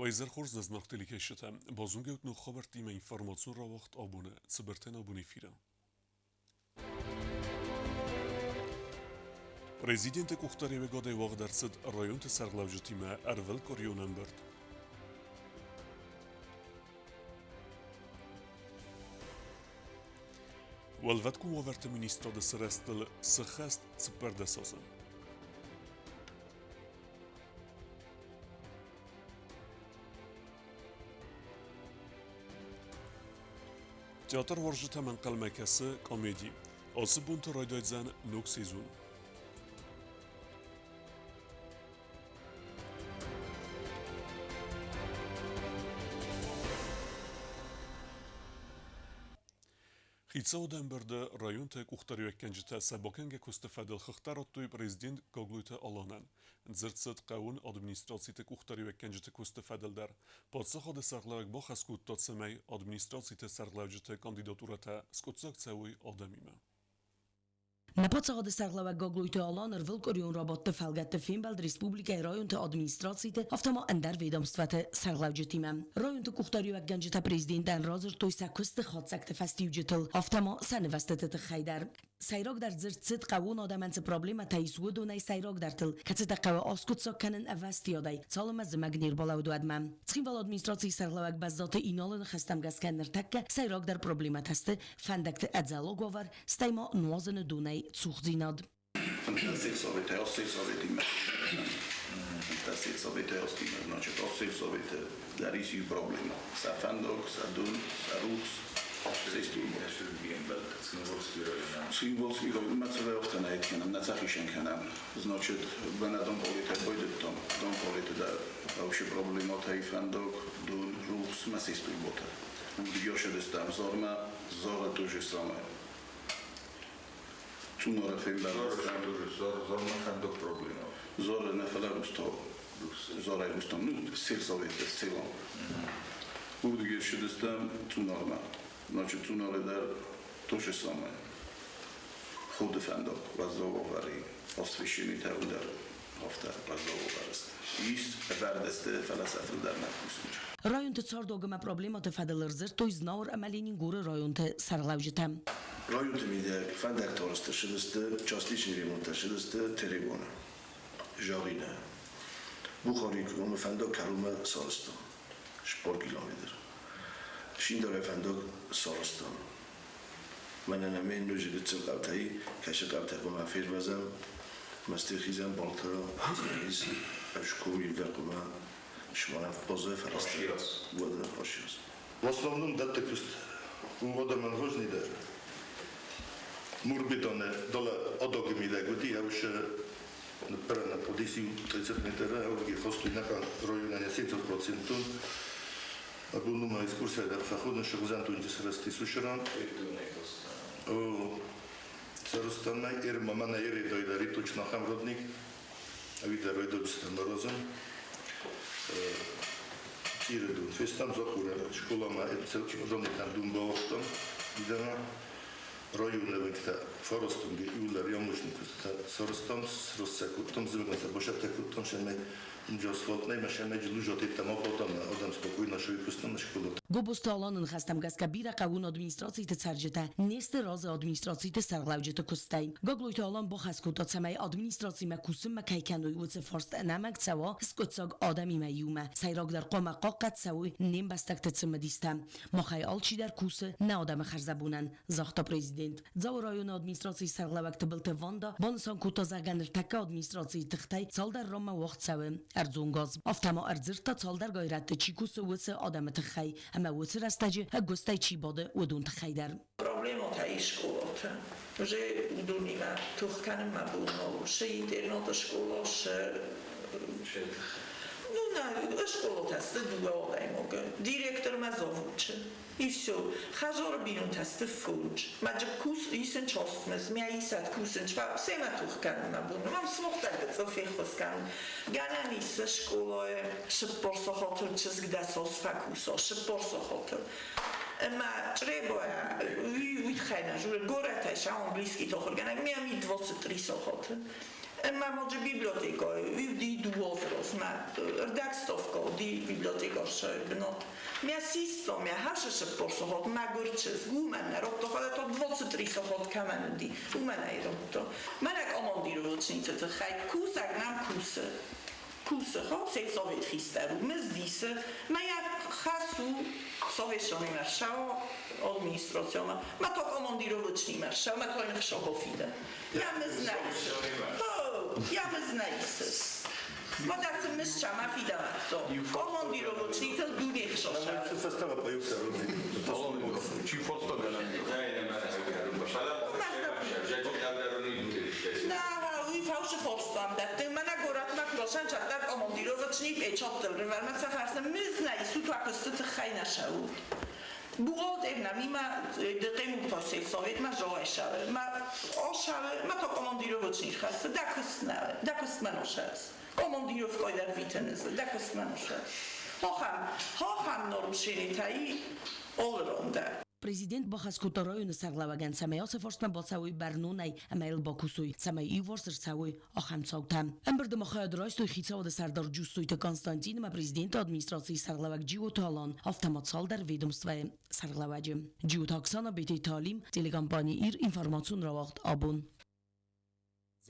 Вайзер хорз аз нахтели кешета. Базунгеут ну хабар тима информацион ра вақт абуне. Цибертен абуне фира. Президенте Кухтареве годай вақ дарсид районте сарглавжи тима арвел корионан бирд. والفتكو وفرت منیسترا ده سرستل سخست سپرده سازن. تئاتر ورجت من قلمکس کامیدی. آسیبون تو رایداید زن نوک سیزون. خیتسا و دنبرده رایون تا کختاری وکنجتا سباکنگ کستفادل خختارات توی پرزیدنت گاگلویت آلانن. زرتسد قاون ادمینستراسی تا کختاری وکنجتا کستفادل در پادسا خود سرگلاوک با خسکوت تا سمی ادمینستراسی تا سرگلاوجتا کاندیداتورا تا سکوتساک تسوی آدمیمه. Напацагаде сарглава гаглуйте алан рвил корион работте фалгатте финбалд республика районте администрациите автома андар ведомствате сарглавжетиме. Районте кухтариуак ганжета президентан разыр той сакусте хатсакте фастиуджетл автома санвастете хайдар. Сайрак дар зирцит қавун адаманц проблема таисуд у най сайрак дартыл кацета қава аскутсак канен авастиядай салым аз магнир балаудуадмам. Цхинвал администрации сарглавак баззате иналын хастам гасканнер такка сайрак дар проблема тасте фандакте адзалоговар стайма нуазен дунай цухзинад. Свинволский район, мацеве офта на еткенам, на цахишенкенам. Значит, бена дом полите бойдет дом полите да вообще проблемата и фандок, дун, рухс, масистуй бота. Удиоше дестам зорма, зора тоже самое. Цунора фембар. Зорма фандок проблема. Зора не фала русто. Зора и русто. Ну, сельсовете в целом. Удиоше дестам цунорма. Значит, цунора дар то же самое. Худ фандок, вазовари, освещение удар, автор вазоварист. Есть вардесте философы дар накусуч. Районте цардогма проблемата фадалырзыр той знаур амалинин гуры районте сарглавжетам. Районте миде фандак торсте шидесте частичный ремонт шидесте терегона. Жарина. Бухари кому фандок карума сарстан. Шпор километр. Шиндор фандок сарстан. من نمی نوجه بتسم قبطه‌ای کش قبطه قم فیر وزم مستخیزم بالتا زیز اشکوی در قم شمانم بازه فرسته بوده آشیاز. В основном дата куст вода мен важни да мурбитоне дола одоги ми да годи а уж на първа на подиси 30 метра а ги хостуй на района на 70%. Абу нума екскурсия да фаходна шогзанту интересности сушран. Сарустана ир мама на ири дойдари точно хам родник. А вида ройдо бистан морозом. Иредун фестам захура школама целки домитан думбавостон. Видана районна векта форостом ги улар ямушник та сарустам сросакутом зимгаса бошатакутом шеме инжасфолтнай машеме жилужоти там опотам адам спокойно шуйкустан школот. Гобуста аланын хастам газка бира қавун администрациите царжета несте разы администрациите сарглавжета кустай. Гаглуйте алан бо хаскута цамай администрации макусым макайкануй уце форст намак цава скотсаг адами маюма. Сайрак дар қома қақат савуй нем бастакте цмадистам. Махай алчи дар кусы на адам харзабунан. Захта президент. Зав район администрации сарглавакте билте ванда бансан кута заганр така администрации тхтай цалдар рома вақт савы арзунгаз. Автама арзирта цалдар гайрат чикусы уце адам тхай. اما وتر استاجه گستای چی باده و دون تخیدر проблема та школата уже удунима тухкан мабуно шейдерно школа ну на школата студио мога директор мазовуч и все хажор бинун таст фуч маҗ кус исен чостмес мя исат кусен чва сема тухкан мабуно мам смохтак цофи хоскан гананис школа шпорсо хотел чизгда сос факусо шпорсо хотел ما تريبويا ويتخينا جور غورتا شاون بليسكي توخرغانا ميامي 23 ساعات اما موجه بيبليوتيكا ويدي دووفروس ما redakstofko di bibliotekarsa benot. Mia sisto, mia hasche porso hot magurches, gumen, rotto hade tot 23 so hot kamen di. Umen ei rotto. Men ek allemaal die rotsnieten te gij kusak nam kuse. Kuse, ho, se Sovjet histeru, mes dise, ma ja hasu Sovjetšani maršao, administracijama, ma to komandirovačni maršao, ma to je nekšo hofide. Ja me znajse. Ja me znajse. Ma da se mešća ma fida to. Komandirovačni tel dugi nekšo šao. Se festava pa juče rodni. Ci foto da nam fałszy forstam, te mana gorat na proszę czarta komandirowacznik i czottel, rywalna cafarsa, my znali sutu jako styty hajna szał. Było na mima, do temu to się sowiet ma żołe szały, ma oszały, ma to komandirowacznik has, da kostmano szes. Komandirowko da witenyzy, da kostmano szes. Hocham naruszenie taj allronda. Президент Бахаскутаройны саглаваган самаясы форстма болсауй барнунай амайл бакусуй самай иворсыр сауй ахам цаутам. Амберде махаяд райстой хицавада сардар джустойта Константин ма президент администрации саглаваг Джио Талан автоматсал дар ведомстве саглаваджи. Джио Таксана бете талим телекомпания ир информацион равахт абун.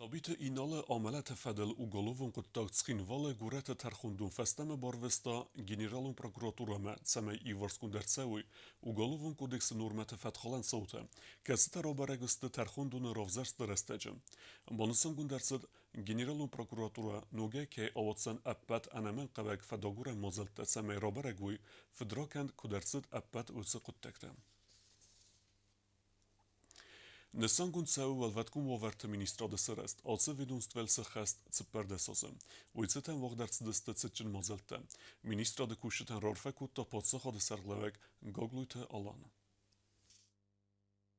Zabite inale amelete fedel u golovun kuttak tskinvale gurete terkhundun festeme barvesta generalun prokuraturame tseme ivarskun derceui u golovun kodeks normete fethalan saute kesite rabareguste terkhundun ravzers derestecem. Banısan gunderced generalun prokuratura noge ke avatsen appet anemen qabek fedagure mazelte tseme rabaregui fedrakend kuderced appet ulse kuttekte. Nësangun ceu valvetkum overte ministra de sërest, atë vedunstvel së hest cë perdesosem. Ujceten vogdarts dëste cë qënë mazelte. Ministra de kusheten rarfekut të potësëha de sërlevek goglujte alanë.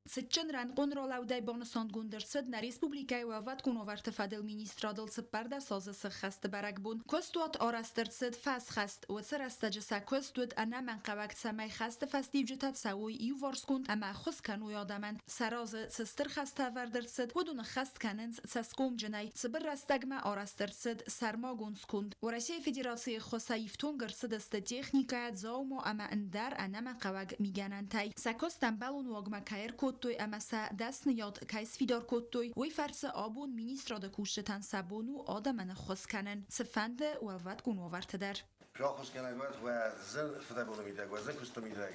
Сычченран конролаудай бонусанд гундерсед на республикай вават куноварт фадел министрадл цпарда созысы хаст баракбун. Костуат орастерцед фас хаст уцерастаджса костуат анаман қавак самай хаст фастивжитат сауй юворскунд ама хускану ядаман саразы цстер хаста вардерцед ودون хаст каненц цаском джнай цбр растагма орастерцед сармагунскунд. У России Федерации хосаифтун герцедсте техника заумо ама андар анаман қавак миганантай. Сакостан балун вагма каир توی امسا دست نیاد کیس فیدار کتوی وی فرس آبون مینیستر دا کوشتن سبونو آدمن خواست کنن سفنده و وقت گون آورده در شاه خواست کنن و زن فده بوده میده و زن کسته میده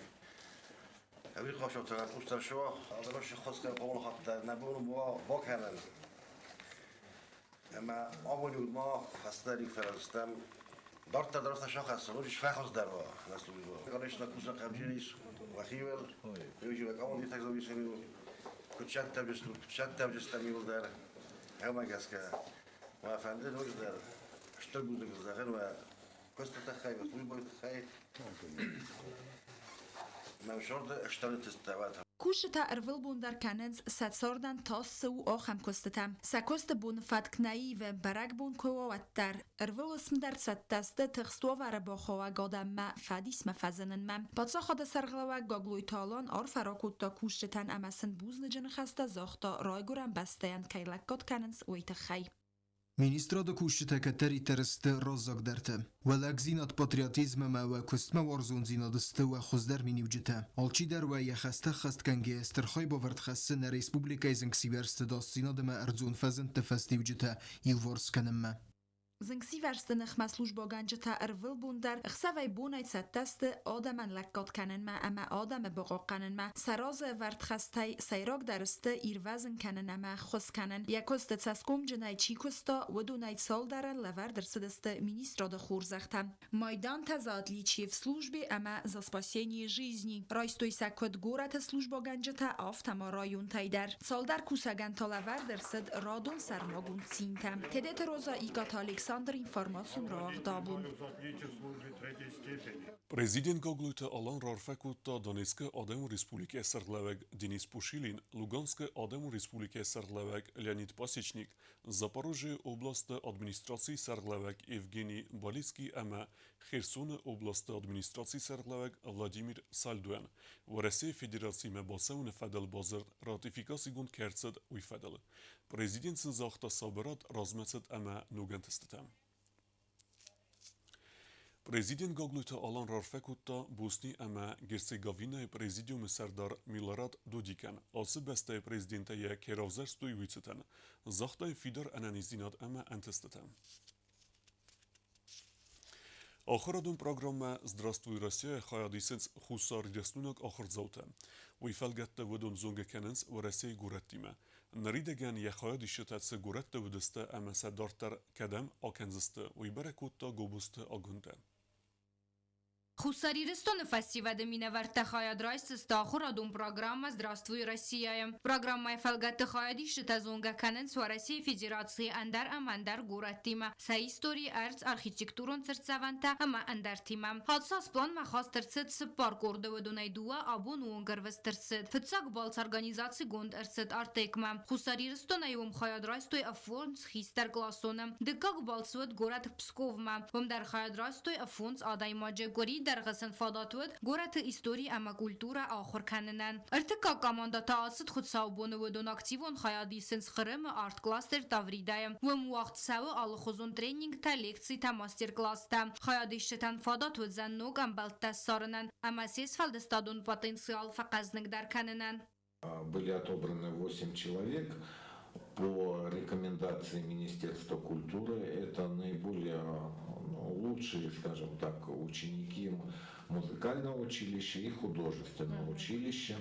اوی خواه تنان کوستر شاه آدمش خواست کنن قوان خواهد در نبونو با کنن اما آبونی بود ما فستری فرستم دارت درست شاه هست روش فخوز در با نسل بود کارش نکوسن خبجیش وخیول میوجی و کامون دیت تجربی سنیو کچک تبجست میول در همه کس که ما فهمیده روش در اشتر بود گذاشتن و کست تخای و توی باید تخای ممشورد اشتر تستوات کوشتا ارول بون در کننز ساتساردن تاس و آخم کستتم سکست بون فتکنایی و برگ بون کوات در ارول اسم در ست دست تخستو و رباخوا گادم ما فدیس مفزنن مم پاتسا خود سرغلوا گاگلوی تالان آر فراکوت تا کوشتن امسن بوز نجن خسته زاختا رایگورم بستهن کیلکات کننز ویت خی Ministra do kushtet e tëri tërëstë rozak dërte. Vëllë gzinat patriotizme me ve kustme warzun zinat dëstë ve khuzder mini vgjite. Alqi der ve je khasta khast kange stërkhoj bo vërt khasë në Respublika i zëngsiverës të das zinat dhe me ërdzun fazën të festi vgjite i vërës kanëmme. زنگسی ورستنخ مسلوج با گنجتا ارول بوندر اخسوی بونای ستست آدمن لکات کنن ما اما آدم بقا کنن ما سراز ورد خستای سیراک درسته ایروزن کنن اما خس کنن یکست تسکم جنای چیکستا و دونای سال درن لور درسدست مینیسترا ده خورزختم майдан تزادلی چیف службі اما за спасение жизни райстой сакот горат служба генджета автама район тайдер салдар кусаган талавер درسد رادون سرماگون سینتم تدت روزا ایگات Александр информацион роо дабун. Президент гоглуйте Алан Рарфекута Донецка Адему Республике Сарглавек Денис Пушилин, Луганска Адему Республике Сарглавек Леонид Пасечник, Запорожье области администрации Сарглавек Евгений Балицкий ама Херсона области администрации Сарглавек Владимир Сальдуен. В России Федерации мебасеун федел базар ратификации гунд керцед уй федел. Президент сызахта сабарат размецет ама нугентестетем. Prezident Gogluyta alan rarfekutta Bosni ama Gersegovina prezidium Serdar Milorad Dodikan asıl beste prezidenteye keravzerstuy vitseten zahtay Fidar ananizinat ama antestetem. Охорадун программа «Здравствуй, Россия» хаядисенс хусар ряснунок охордзаута. Уйфалгатта водун зонга кененс в России гураттима. Наридеген я хаядишетатсе гуратта водесте амаса дартар кадам акензесте уйбаракутта гобусте агунте. Хусариристон фестиваля миноварта хаядрайс стахурадун программа «Здравствуй, Россия». Программа фалгатта хаядишета зонга кененс в России Федерации андар амандар гураттима. Са истории арц архитектурон церцаванта ама андартима. Хадсас план махастерцет спар корда водунайдуа абон уонгервестерцет. Фцак балц организации гонд эрцет артекма. Хусариристон айвом хаядрайстой афонс хистер классоном. Декак балцвет город Псковма. Вомдар хаядрайстой афонс адаймаджи гори در غسن فاداتود گورت ایستوری اما کلتورا آخر کننن ارتکا کاماندا تاعصد خود ساوبون و دون اکتیوون خیادی سنس خرم آرت کلاستر تاوریدایم و موقت ساو آل خزون ترینینگ تا لیکسی تا ماستر کلاس تا خیادی شتن فاداتود زن نوگ امبلت تا سارنن اما سیس فالدستادون потенциал فقزنگ در کننن. Были отобраны 8 человек по рекомендации Министерства культуры. Это наиболее лучшие, скажем так, ученики музыкального училища и художественного училища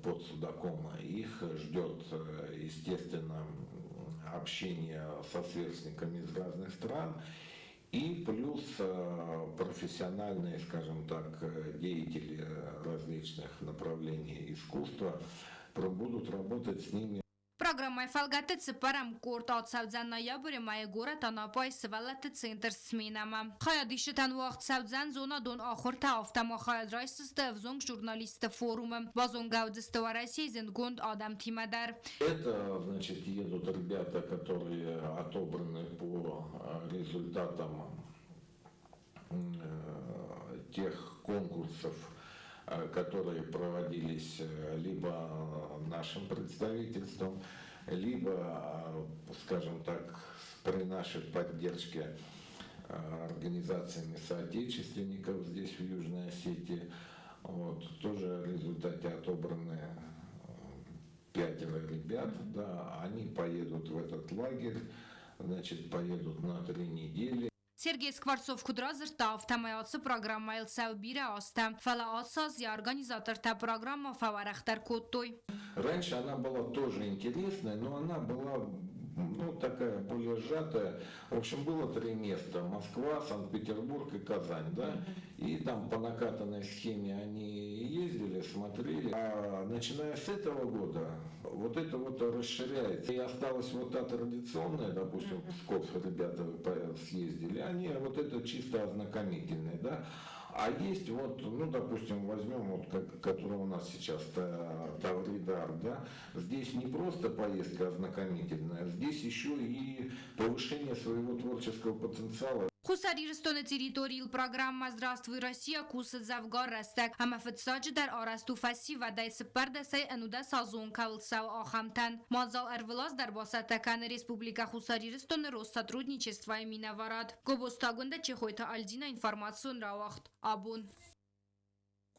под Судаком. Их ждет, естественно, общение со сверстниками из разных стран и плюс профессиональные, скажем так, деятели различных направлений искусства будут работать с ними. Программа фалгаты цепарам корт от савзан ноября мая город анапай свалаты центр сменама. Хаядишетан вақт савзан зона дон ахор та автома хаяд райсысты в журналиста форума. Вазон гаудисты в России зенгонд адам тимадар. Это, значит, едут ребята, которые отобраны по результатам тех конкурсов, которые проводились либо нашим представительством, либо, скажем так, при нашей поддержке организациями соотечественников здесь, в Южной Осетии. Вот, тоже в результате отобраны 5 ребят, да, они поедут в этот лагерь, значит, поедут на 3 недели. Сергей Скворцов кудразер та автомайотсы программа Элсау Бира Оста. Фала Осаз я организатор та программа Фаварахтар Коттой. Раньше она была тоже интересная, но она была, ну, такая более сжатая. В общем, было 3 места: Москва, Санкт-Петербург и Казань, да. И там по накатанной схеме они ездили, смотрели. А начиная с этого года вот это вот расширяется. И осталась вот та традиционная, допустим, в Псков ребята съездили, они вот это чисто ознакомительные, да. А есть вот, ну, допустим, возьмем вот, который у нас сейчас Тавридар, да, здесь не просто поездка ознакомительная, здесь еще и повышение своего творческого потенциала. Хусариристон территориил программа «Здравствуй, Россия» кусит завгар растек. Ама фетсаджи дар арасту фаси вадай сепардасай ануда сазон кавлсау ахамтан. Мадзал эрвелаз дар басатакан Республика Хусариристон Россотрудничества Минаварад. Гобостагунда чехойта альдина информацион равахт. Абун.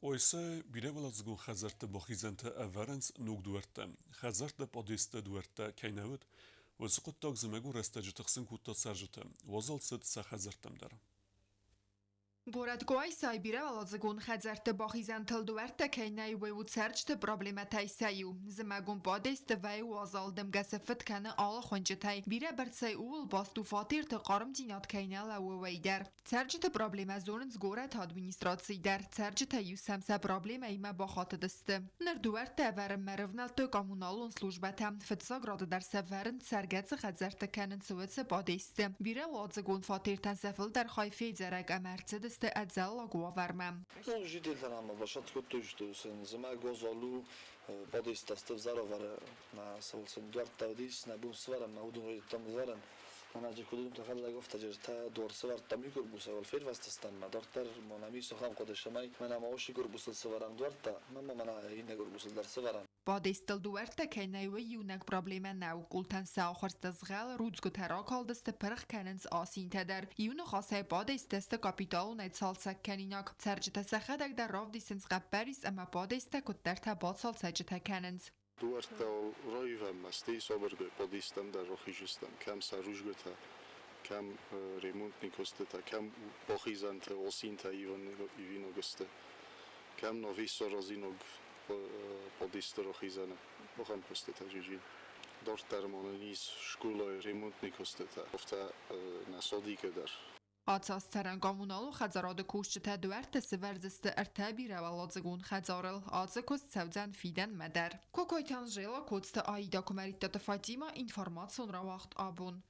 Oysa birevalatzgun xazarta boxizanta avarans nuk duerta. Xazarta podesta duerta kainavut. وسقطتك زمجو رستجت خسن كوتا سرجتا وزال صد سخزرتم در Город Гуайсай биревалазгун хазарт бахизан тылдуарта кейнай вейвуд сарчта проблема тайсаю. Змагун бадест вей вазалдым гасафт каны ала хончатай. Бире барцай уул басту фатир тaqarım dinat кейнала вейдер. Сарчта проблема зонц город администрации дар. Сарчта юсамса проблема има бахатадысты. Нардуарта варм мервнал то коммуналон службата. Фтсаград дар сафарн саргатс хазарт канн суватс бадест. Биревалазгун фатир тасафл дар хайфе зарак Mercedes ادزالا گوارم. جدی دارم باشد که توش دوستن زمان گذالو بادیست است زارور نه سوالسن دوار تودیس نبود سوارم نهودن روی تام زارن من اجی کدوم تخلل گفت جرتا دور سوار تامی کر بوسه ولی فیر وستستم ما دارتر منامی سخام قدش مای من اماوشی کر بوسه سوارم دوارتا من این کر بوسه در سوارم Badistel Duarte kennewe junak probleme nou kultan sauchers zgel rudsgoterak haldeste perch kennens asinteder. June khase badisteste kapital net salsa keninak serjete sachadak der ravdisens rapperis ama badiste kutterta badsalsajete kennens. Duarte roivem masti soberge badistem der rochijistem kam sarujgota kam remontnikosteta kam bochizante osinta ivinogoste kam noviso rozinog podiste rochizane bocham kosteta jujin dortermonis shkoloj remontnikosteta ofta na sodike der Atsas teren kommunalu xazarad kushte Duarte severziste ertabire valadzgun xazarel azekos sevzen fiden meder. Kokoytan jela kotste Aida Kumeritata Fatima information rawacht abun.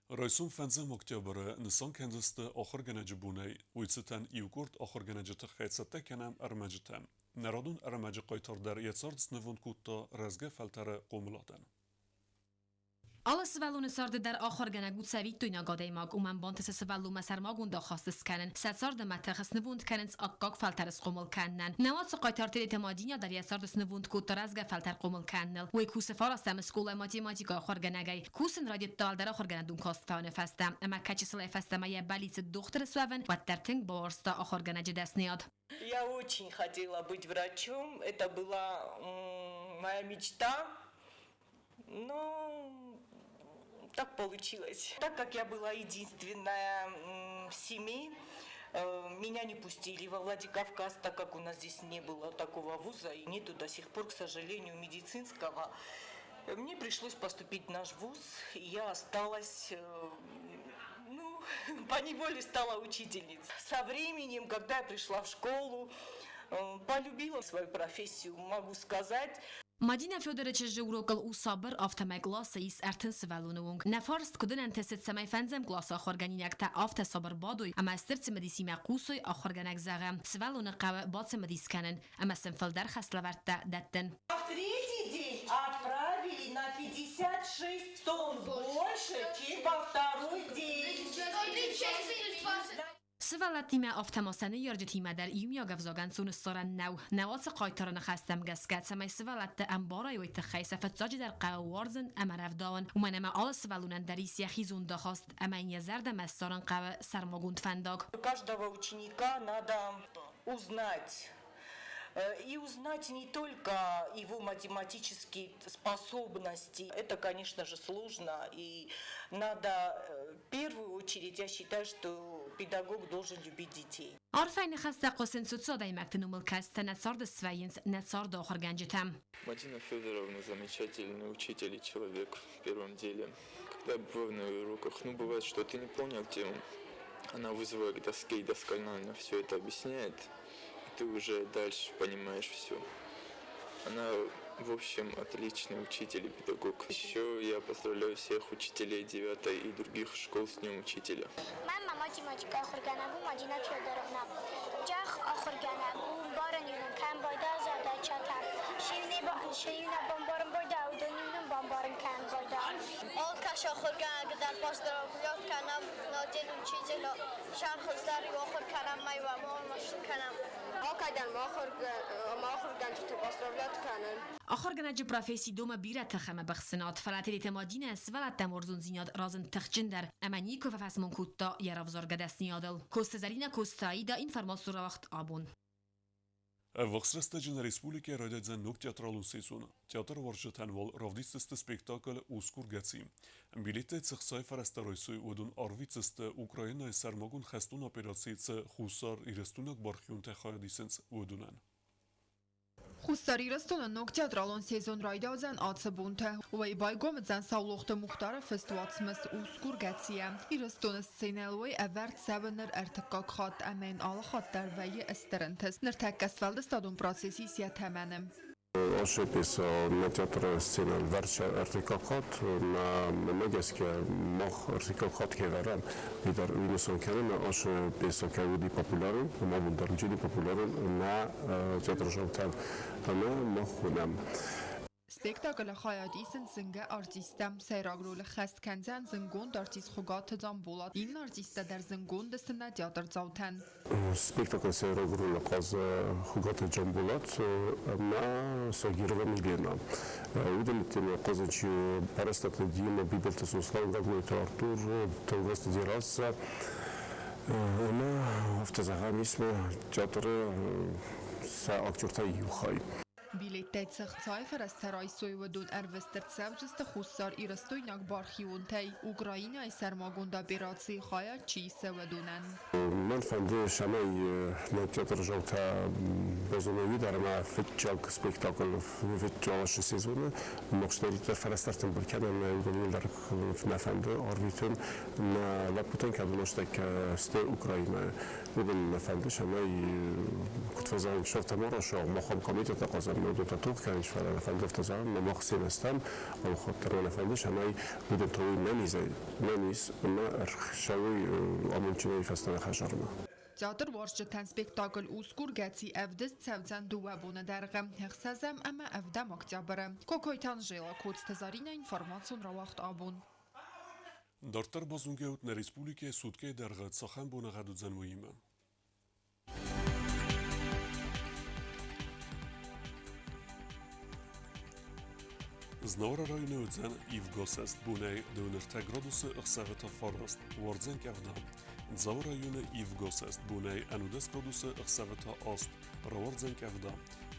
Rajsum fenzem oktyabara nisan kendiste axırgeneci bunay, uytseten iukurt axırgenecete xaysette kenem armaceten. Neradun armacı qaytar der yetsard snevund kutta rezge feltere qomulaten. Alla svalune sarde der axargana gut savitto in agadeimak man bontes svaluma sarmagun da khastes kenen satsarde matakhs nevund kenens akkak faltares qomul kennen nawat qaytar etimadinya der yasardes nevund kut razga faltar qomul kennel we kus farastam skola matematika axargana gay kusen radit dal der axargana dun kast fane fastam ama kachsle fastam ya balits доктор Свевен ваттертинг борста axargana jedesniad. Я очень хотела быть врачом, это была моя мечта, но так получилось. Так как я была единственная в семье, меня не пустили во Владикавказ, так как у нас здесь не было такого вуза и нету до сих пор, к сожалению, медицинского. Мне пришлось поступить в наш вуз, и я осталась, поневоле стала учительницей. Со временем, когда я пришла в школу, полюбила свою профессию, могу сказать. Madina Fjoderece jurokal u sabr aftemay glasa is ertin svalunung. Nefarst kudin entesit semay fenzem glasa axorganinek ta afte sabr badoy ama estirtsi medisime qusoy axorganek zagam. Svalune qawe batse mediskenen ama senfal der khaslaverte detten. В третий день отправили на 56 тонн больше, чем во второй день. Svalatime aftemasene yarjtime der yumya gavzagan sunstoran now nawats qaytarana khastam gaskat samay svalatte ambara yoyt khaysa fatzaji der qawarzen amaravdawan umanama al svalunan daris yakhizun dakhast amanya zarda masaran qawa sarmagund fandag. Каждого ученика надо узнать. И узнать не только его математические способности. Это, конечно же, сложно. И надо, в первую очередь, я считаю, что педагог должен любить детей. Арфайн хаста قسن соцадай мактенумл каста нацард свайенс нацард охорганжетам. Мадина Федоровна замечательный учитель и человек в первом деле. Когда бываю на уроках, бывает, что ты не понял тему. Она вызывает к доске и досконально все это объясняет. Ты уже дальше понимаешь все. Она, в общем, отличный учитель и педагог. Еще я поздравляю всех учителей 9 и других школ с Днем Учителя. Мама математика охорганагу Мадина Федоровна. Жах охорганагу баранюнун кам бойда зада чатан. Шивна бомбарм бойда удонюнун бомбарм кам бойда. Олкаш охорганагу дар поздравлят канам Надин Учителя. Шархоздари охорганам майва мормаш канам. آخرگنج پروفسی دوم بیرت خم بخسنات فلاتری تمادین سوالت تمرزون زیاد رازن تخجندر امانی که فسمون کوتا یرافزار گدست نیادل کوستزارین کوستایی دا اینفرماسور وقت آبون. Вахсрастаджина республики радядзен нук театралун сезона. Театр варжатан вал равдистесте спектакль ускур гаци. Билете цехсай фарастаройсуй удун арвицесте Украина сармагун хастун операциице хусар ирестунак бархиун техаядисенс удунан. Xustari rastona nok teatralon sezon raydazan atsabunte. Uvay baygom zan savluqta muxtara festivatsmest uskur gatsiye. Irastona scenelvay evert sevener ertiqaq xat amen al xattar vayi esterentes. Nirtak asfalda stadun prosesi siya temenim. Ошибись на театр сцена верша артикохот на медиаския мох артикохот кеверам видар унисон кеверам ошибись кевуди популярен на модернжиди популярен на театр жовтан там мохунам سپیکتاکل خایادیسن زنگ آرتیستم سیراغرول خست کنزن زنگون دارتیس خوگات تزام بولاد این آرتیستا در زنگون دستنا تیاتر زاوتن سپیکتاکل سیراغرول قاز خوگات جنبولات ما ساگیرو میلینا ودمتیم قازنچی پرستات دیم بیبلت سوسلان گاگویت آرتور توگست دیراس انا افتزاغم اسم تیاتر ساکتورتای یوخای بیلیت سخت از ترایسوی و دود اروستر سوجست خوستار ایرستوی نگ بارخیون تی اوکراین ای سرماگوندا بیراتسی خواهد چی سودونن من فنده شمای نتیاتر جوتا بزنوی در ما فتجاگ سپیکتاکل فتجاگش سیزونه مقصدی در فرسترتن برکنن یودنیل در نفنده آرویتن لپوتن کدومشتک است اوکراین بودن نفنده شمای کتفزان شفت مرا شو مخام کمیت تقاضا دو تا توق کنیش فرا نفنده افتزان مخصی نستم و خاطر نفنده شمای بودن توی نمیز ما شوی آمونچینی فستان خشارنا تیاتر ورشتن سپیکتاکل اوسکور گتی افدست سوزن دو بونه درغم هخسازم اما افدم اکتیابرم کوکویتان جیلا کود تزارین اینفورماسیون را وقت آبون Дартар бозунгеут на республике сутке даргат сахан бона гадудзан муима. Знора районы удзан Ивгосест бунай 12 градусы ықсавета форост вордзен кавна. Дзау районы Ивгосест бунай 10 градусы ықсавета ост равордзен кавда.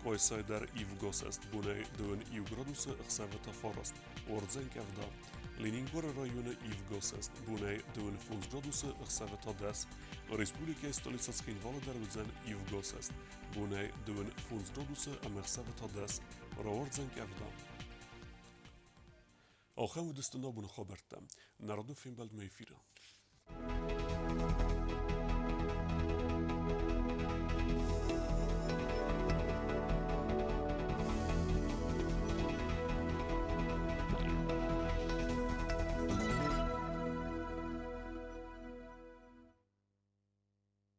Койсай дар Ивгосест бунай 2 градусы ықсавета форост вордзен кавда. Ленингор районы Ивгосест бунай 12 градусы ықсавета дас. Республика столицацкин Володар удзан Ивгосест бунай 12 градусы ықсавета дас равордзен кавда. آخر ودستنا بون خبرتم نردو فیلم بلد میفیرم